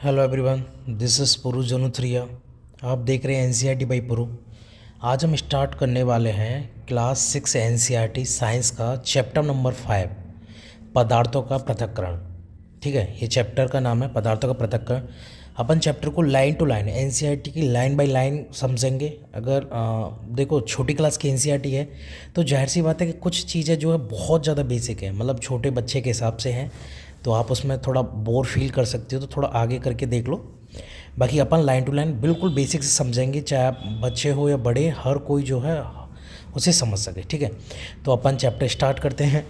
Hello everyone, this is पुरु जनुथ्रिया। आप देख रहे हैं एनसीईआरटी बाई पुरु। आज हम स्टार्ट करने वाले हैं क्लास 6 एनसीईआरटी साइंस का चैप्टर नंबर 5, पदार्थों का पृथक्करण। ठीक है, ये चैप्टर का नाम है पदार्थों का पृथक्करण। अपन चैप्टर को लाइन टू लाइन एनसीईआरटी की लाइन बाय लाइन समझेंगे। अगर देखो, छोटी क्लास की एनसीईआरटी है तो जाहिर सी बात है कि कुछ चीज़ें जो है बहुत ज़्यादा बेसिक है, मतलब छोटे बच्चे के हिसाब से हैं, तो आप उसमें थोड़ा बोर फील कर सकते हो, तो थोड़ा आगे करके देख लो। बाकी अपन लाइन टू लाइन बिल्कुल बेसिक से समझेंगे, चाहे आप बच्चे हो या बड़े, हर कोई जो है उसे समझ सके। ठीक है, तो अपन चैप्टर स्टार्ट करते हैं।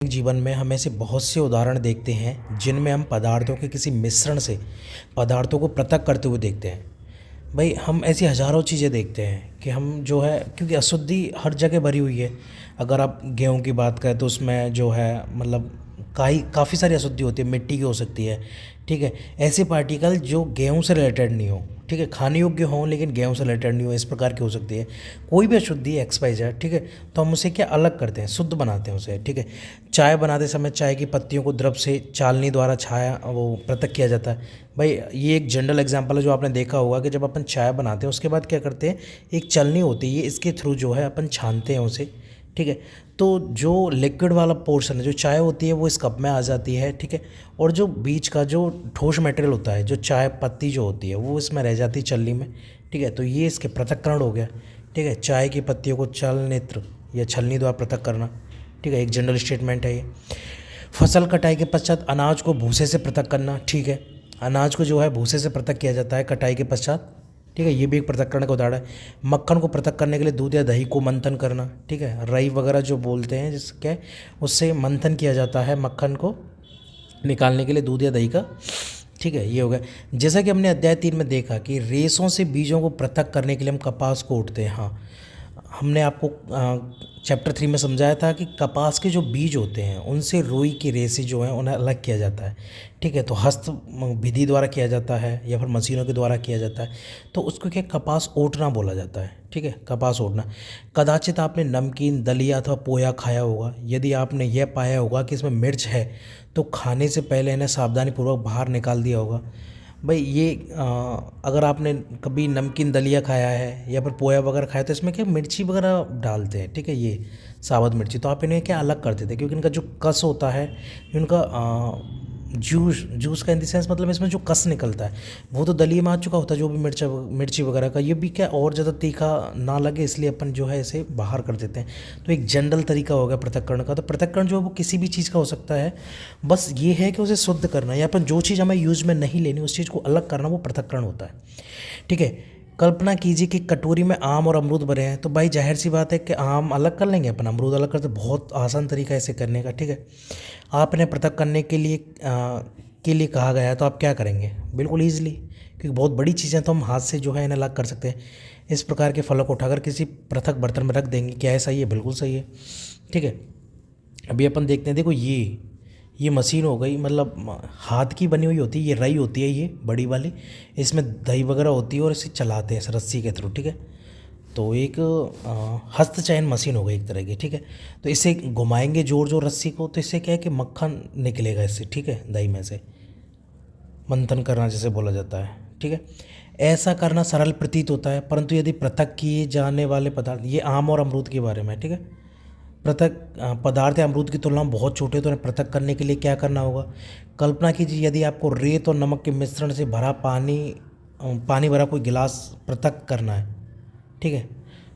जीवन में हम ऐसे बहुत से उदाहरण देखते हैं जिनमें हम पदार्थों के किसी मिश्रण से पदार्थों को पृथक करते हुए देखते हैं। भाई, हम ऐसी हज़ारों चीज़ें देखते हैं कि हम जो है, क्योंकि अशुद्धि हर जगह भरी हुई है। अगर आप गेहूं की बात करें तो उसमें जो है मतलब काफ़ी सारी अशुद्धि होती है, मिट्टी की हो सकती है। ठीक है, ऐसे पार्टिकल जो गेहूं से रिलेटेड नहीं हो, ठीक है, खाने योग्य हों लेकिन गेहूं से रिलेटेड नहीं हो, इस प्रकार की हो सकती है। कोई भी अशुद्धि एक्स वाई जेड, ठीक है, तो हम उसे क्या अलग करते हैं, शुद्ध बनाते हैं उसे। ठीक है, चाय बनाते समय चाय की पत्तियों को द्रव से चालनी द्वारा छाया वो पृथक किया जाता है। भाई, ये एक जनरल एग्जांपल है जो आपने देखा होगा कि जब अपन चाय बनाते हैं उसके बाद क्या करते हैं, एक चलनी होती है, इसके थ्रू जो है अपन छानते हैं उसे। ठीक है, तो जो लिक्विड वाला पोर्शन है, जो चाय होती है, वो इस कप में आ जाती है। ठीक है, और जो बीच का जो ठोस मटेरियल होता है, जो चाय पत्ती जो होती है, वो इसमें रह जाती है चलनी में। ठीक है, तो ये इसके पृथक्करण हो गया। ठीक है, चाय की पत्तियों को चलनेत्र या छलनी द्वारा पृथक करना। ठीक है, एक जनरल स्टेटमेंट है ये। फसल कटाई के पश्चात अनाज को भूसे से पृथक करना। ठीक है, अनाज को जो है भूसे से पृथक किया जाता है कटाई के पश्चात। ठीक है, ये भी एक पृथक्करण का उदाहरण है। मक्खन को पृथक करने के लिए दूध या दही को मंथन करना। ठीक है, रई वगैरह जो बोलते हैं जिसके, उससे मंथन किया जाता है मक्खन को निकालने के लिए दूध या दही का। ठीक है, ये हो गया। जैसा कि हमने अध्याय 3 में देखा कि रेशों से बीजों को पृथक करने के लिए हम कपास को उठते हैं। हाँ, हमने आपको चैप्टर 3 में समझाया था कि कपास के जो बीज होते हैं उनसे रुई की रेशे जो हैं उन्हें अलग किया जाता है। ठीक है, तो हस्त विधि द्वारा किया जाता है या फिर मशीनों के द्वारा किया जाता है, तो उसको क्या कपास ओटना बोला जाता है। ठीक है, कपास ओटना। कदाचित आपने नमकीन, दलिया अथवा पोहा खाया होगा। यदि आपने यह पाया होगा कि इसमें मिर्च है तो खाने से पहले इन्हें सावधानीपूर्वक बाहर निकाल दिया होगा। भाई, ये अगर आपने कभी नमकीन दलिया खाया है या फिर पोया वगैरह खाया तो इसमें क्या मिर्ची वगैरह डालते हैं। ठीक है, ये साबुत मिर्ची, तो आप इन्हें क्या अलग करते थे क्योंकि इनका जो कस होता है, इनका जूस का इन द सेंस मतलब इसमें जो कस निकलता है वो तो दलिया में आ चुका होता है, जो भी मिर्ची वगैरह का। ये भी क्या और ज़्यादा तीखा ना लगे इसलिए अपन जो है इसे बाहर कर देते हैं। तो एक जनरल तरीका होगा पृथक्करण का। तो पृथक्करण जो है वो किसी भी चीज़ का हो सकता है, बस ये है कि उसे शुद्ध करना या अपन जो चीज़ हमें यूज में नहीं लेनी उस चीज़ को अलग करना, वो पृथक्करण होता है। ठीक है, कल्पना कीजिए कि कटोरी में आम और अमरूद भरे हैं, तो भाई जाहिर सी बात है कि आम अलग कर लेंगे अपन, अमरूद अलग करते, बहुत आसान तरीका है इसे करने का। ठीक है, आप इन्हें पृथक करने के लिए कहा गया है तो आप क्या करेंगे, बिल्कुल ईजिली, क्योंकि बहुत बड़ी चीज़ें तो हम हाथ से जो है इन्हें अलग कर सकते हैं। इस प्रकार के फलों को उठाकर किसी पृथक बर्तन में रख देंगे। क्या है सही है? बिल्कुल सही है। ठीक है, अभी अपन देखते हैं, देखो ये मशीन हो गई, मतलब हाथ की बनी हुई होती है, ये रई होती है ये बड़ी वाली, इसमें दही वगैरह होती है और इसे चलाते हैं इस रस्सी के थ्रू। ठीक है, तो एक हस्तचयन मशीन हो गई एक तरह की। ठीक है, तो इसे घुमाएंगे जोर जोर रस्सी को, तो इससे क्या है कि मक्खन निकलेगा इससे। ठीक है, दही में से मंथन करना जिसे बोला जाता है। ठीक है, ऐसा करना सरल प्रतीत होता है, परंतु यदि पृथक किए जाने वाले पदार्थ, ये आम और अमरूद के बारे में। ठीक है, पृथक पदार्थ या अमरूद की तुलना में बहुत छोटे, तो उन्हें पृथक करने के लिए क्या करना होगा। कल्पना कीजिए यदि आपको रेत और नमक के मिश्रण से भरा पानी भरा कोई गिलास पृथक करना है। ठीक है,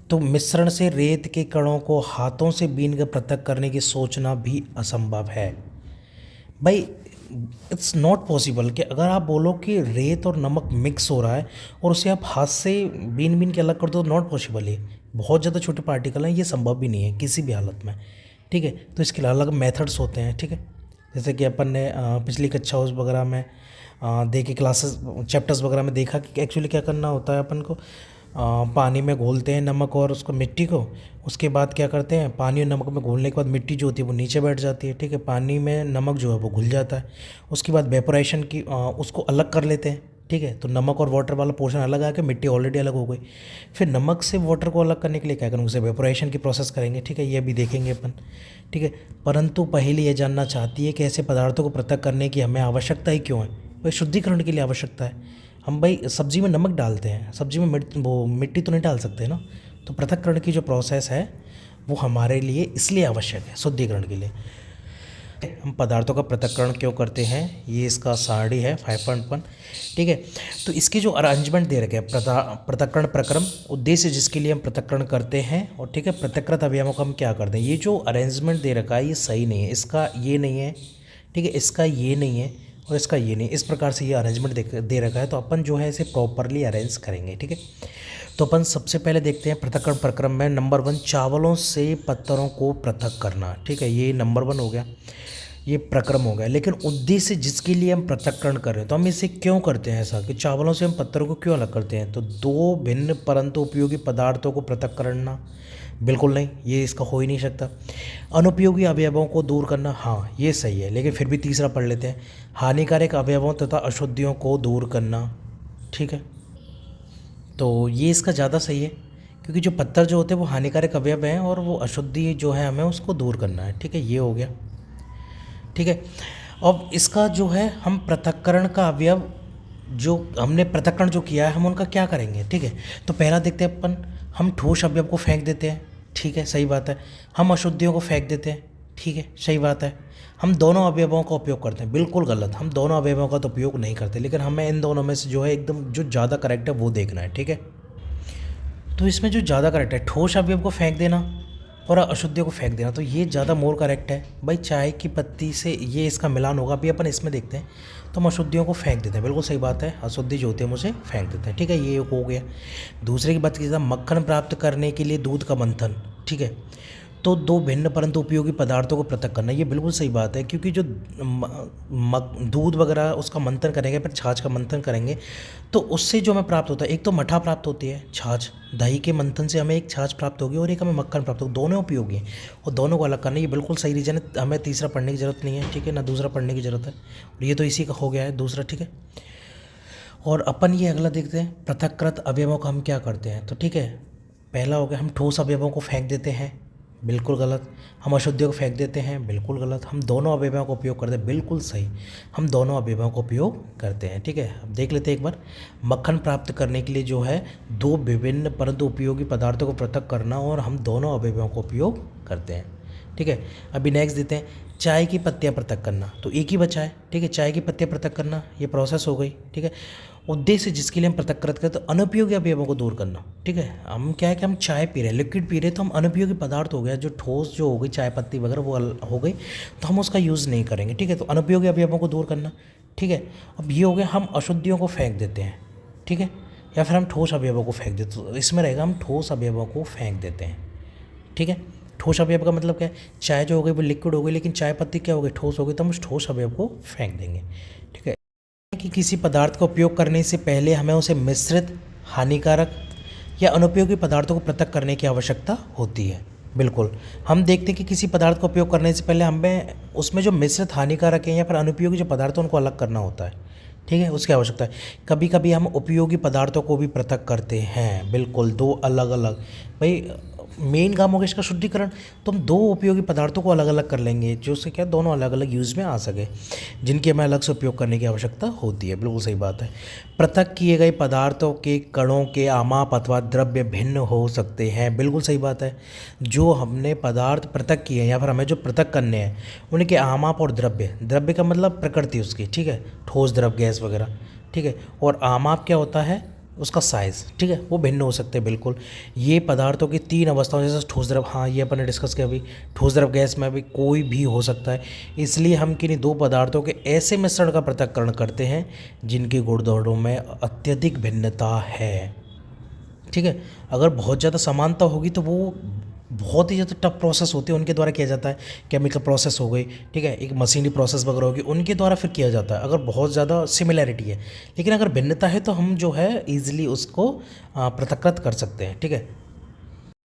तो मिश्रण से रेत के कणों को हाथों से बीन कर पृथक करने की सोचना भी असंभव है। भाई, इट्स नॉट पॉसिबल कि अगर आप बोलो कि रेत और नमक मिक्स हो रहा है और उसे आप हाथ से बीन बीन के अलग कर दो, तो नॉट पॉसिबल है। बहुत ज़्यादा छोटे पार्टिकल हैं, ये संभव भी नहीं है किसी भी हालत में। ठीक है, तो इसके अलग अलग मेथड्स होते हैं। ठीक है, जैसे कि अपन ने पिछली कक्षा वगैरह में देखे, क्लासेस चैप्टर्स वगैरह में देखा कि एक्चुअली क्या करना होता है। अपन को पानी में घोलते हैं नमक और उसको मिट्टी को, उसके बाद क्या करते हैं, पानी और नमक में घोलने के बाद मिट्टी जो होती है वो नीचे बैठ जाती है। ठीक है, पानी में नमक जो है वो घुल जाता है। उसके बाद वेपोराइजेशन की उसको अलग कर लेते हैं। ठीक है, तो नमक और वाटर वाला पोर्शन अलग आ गया, मिट्टी ऑलरेडी अलग हो गई। फिर नमक से वाटर को अलग करने के लिए क्या करेंगे, उसे वेपोराइजेशन की प्रोसेस करेंगे। ठीक है, ये भी देखेंगे अपन। ठीक है, परंतु पहले ये जानना चाहती है कि ऐसे पदार्थों को पृथक करने की हमें आवश्यकता ही क्यों है। भाई शुद्धिकरण के लिए आवश्यकता है। हम भाई सब्जी में नमक डालते हैं, सब्जी में मिट्टी तो नहीं डाल सकते ना, तो पृथक्करण की जो प्रोसेस है वो हमारे लिए इसलिए आवश्यक है शुद्धिकरण के लिए। हम पदार्थों का पृथक्करण क्यों करते हैं, ये इसका सारणी है 5.1। ठीक है, तो इसके जो अरेंजमेंट दे रखे हैं, पृथक्करण प्रक्रम, उद्देश्य जिसके लिए हम पृथक्करण करते हैं, और ठीक है पृथक्कृत अवयवों का हम क्या करते हैं। ये जो अरेंजमेंट दे रखा है ये सही नहीं है, इसका ये नहीं है, ठीक है, इसका ये नहीं है और इसका ये नहीं, इस प्रकार से ये अरेंजमेंट दे रखा है। तो अपन जो है इसे प्रॉपरली अरेंज करेंगे। ठीक है, तो अपन सबसे पहले देखते हैं पृथक्करण प्रक्रम में नंबर 1 चावलों से पत्तरों को पृथक करना। ठीक है, ये नंबर 1 हो गया, ये प्रक्रम हो गया। लेकिन उद्देश्य जिसके लिए हम पृथक्करण कर रहे हैं, तो हम इसे क्यों करते हैं ऐसा कि चावलों से हम पत्तरों को क्यों अलग करते हैं। तो दो भिन्न परंतु उपयोगी पदार्थों को पृथक करना, बिल्कुल नहीं, ये इसका हो ही नहीं सकता। अनुपयोगी अवयवों को दूर करना, हाँ ये सही है, लेकिन फिर भी तीसरा पढ़ लेते हैं, हानिकारक अवयवों तथा अशुद्धियों को दूर करना। ठीक है, तो ये इसका ज़्यादा सही है, क्योंकि जो पत्थर जो होते हैं वो हानिकारक अवयव हैं और वो अशुद्धि जो है हमें उसको दूर करना है। ठीक है, ये हो गया। ठीक है, अब इसका जो है हम पृथक्करण का अवयव जो हमने पृथक्करण जो किया है हम उनका क्या करेंगे। ठीक है, तो पहला देखते हैं अपन, हम ठोस अवयव को फेंक देते हैं। ठीक है, सही बात है। हम अशुद्धियों को फेंक देते हैं। ठीक है, सही बात है। हम दोनों अवयवों का उपयोग करते हैं, बिल्कुल गलत, हम दोनों अवयवों का तो उपयोग नहीं करते, लेकिन हमें इन दोनों में से जो है एकदम जो ज़्यादा करेक्ट है वो देखना है। ठीक है, तो इसमें जो ज़्यादा करेक्ट है ठोस अवयव को फेंक देना और अशुद्धियों को फेंक देना, तो ये ज़्यादा मोर करेक्ट है भाई। चाय की पत्ती से ये इसका मिलान होगा, अभी अपन इसमें देखते हैं। तो हम अशुद्धियों को फेंक देते हैं, बिल्कुल सही बात है, अशुद्धि जो होती है हम उसे फेंक देते हैं। ठीक है, ये हो गया। दूसरे की बात की जाए, मक्खन प्राप्त करने के लिए दूध का मंथन। ठीक है, तो दो भिन्न परंतु उपयोगी पदार्थों को पृथक करना, ये बिल्कुल सही बात है, क्योंकि जो दूध वगैरह उसका मंथन करेंगे, फिर छाछ का मंथन करेंगे, तो उससे जो हमें प्राप्त होता है, एक तो मठा प्राप्त होती है, छाछ, दही के मंथन से हमें एक छाछ प्राप्त होगी और एक हमें मक्खन प्राप्त होगी, दोनों उपयोगी हैं और दोनों को अलग करना, ये बिल्कुल सही रीजन है। हमें तीसरा पढ़ने की ज़रूरत नहीं है। ठीक है, ना दूसरा पढ़ने की ज़रूरत है, और ये तो इसी का हो गया है दूसरा। ठीक है, और अपन ये अगला देखते हैं, पृथक्कृत अवयवों का हम क्या करते हैं। तो ठीक है, पहला हो गया, हम ठोस अवयवों को फेंक देते हैं, बिल्कुल गलत। हम अशुद्धियों को फेंक देते हैं, बिल्कुल गलत। हम दोनों अवयवों का उपयोग करते हैं, बिल्कुल सही, हम दोनों अवयवों का उपयोग करते हैं। ठीक है, अब देख लेते हैं एक बार, मक्खन प्राप्त करने के लिए जो है दो विभिन्न परंतु उपयोगी पदार्थों को पृथक करना और हम दोनों अवयवों का उपयोग करते हैं। ठीक है, अभी नेक्स्ट देते हैं, चाय की पत्तियां पृथक करना, तो एक ही बचा है। ठीक है, चाय की पत्तियां पृथक करना, ये प्रोसेस हो गई। ठीक है, उद्देश्य जिसके लिए हम पृथक्कृत करते हैं, तो अनुपयोगी अवयवों को दूर करना। ठीक है, हम क्या है कि हम चाय पी रहे हैं, लिक्विड पी रहे हैं, तो हम अनुपयोगी पदार्थ हो गया, जो ठोस जो हो गई चाय पत्ती वगैरह वो हो गई, तो हम उसका यूज़ नहीं करेंगे। ठीक है, तो अनुपयोगी अवयवों को दूर करना। ठीक है, अब ये हो गया, हम अशुद्धियों को फेंक देते हैं। ठीक है, या फिर हम ठोस अवयवों को फेंक देते, तो इसमें रहेगा हम ठोस अवयवों को फेंक देते हैं। ठीक है, ठोस अवयव का मतलब क्या है, चाय जो हो गई वो लिक्विड हो गई, लेकिन चाय पत्ती क्या हो गई, ठोस हो गई, तो हम उस ठोस अवयव को फेंक देंगे। ठीक है, कि किसी पदार्थ का उपयोग करने से पहले हमें उसे मिश्रित, हानिकारक या अनुपयोगी पदार्थों को पृथक करने की आवश्यकता होती है। बिल्कुल, हम देखते हैं कि किसी पदार्थ का उपयोग करने से पहले हमें उसमें जो मिश्रित, हानिकारक है या फिर अनुपयोगी जो पदार्थ हैं उनको अलग करना होता है। ठीक है, उसकी आवश्यकता है। कभी कभी हम उपयोगी पदार्थों को भी पृथक करते हैं, बिल्कुल, दो अलग अलग, भाई मेन काम होगा इसका शुद्धिकरण, तो हम दो उपयोगी पदार्थों को अलग अलग कर लेंगे, जो से क्या दोनों अलग अलग यूज़ में आ सके, जिनकी हमें अलग से उपयोग करने की आवश्यकता होती है। बिल्कुल सही बात है। पृथक किए गए पदार्थों के कणों के आमाप अथवा द्रव्य भिन्न हो सकते हैं, बिल्कुल सही बात है। जो हमने पदार्थ पृथक किए हैं या फिर हमें जो पृथक करने हैं उनके आमाप और द्रव्य, द्रव्य का मतलब प्रकृति उसकी, ठीक है, ठोस, द्रव, गैस वगैरह। ठीक है, और आमाप क्या होता है, उसका साइज़। ठीक है, वो भिन्न हो सकते हैं, बिल्कुल। ये पदार्थों की तीन अवस्थाओं, जैसे ठोस, द्रव, हाँ ये अपन ने डिस्कस किया अभी, ठोस, द्रव, गैस में भी कोई भी हो सकता है। इसलिए हम किन्हीं दो पदार्थों के ऐसे मिश्रण का पृथक्करण करते हैं जिनकी गुणधर्मों में अत्यधिक भिन्नता है। ठीक है, अगर बहुत ज़्यादा समानता होगी तो वो बहुत ही ज़्यादा टफ प्रोसेस होती है, उनके द्वारा किया जाता है। केमिकल प्रोसेस हो गई, ठीक है, एक मशीनी प्रोसेस वगैरह होगी, उनके द्वारा फिर किया जाता है, अगर बहुत ज़्यादा सिमिलैरिटी है। लेकिन अगर भिन्नता है तो हम जो है ईजिली उसको पृथक्कृत कर सकते हैं। ठीक है,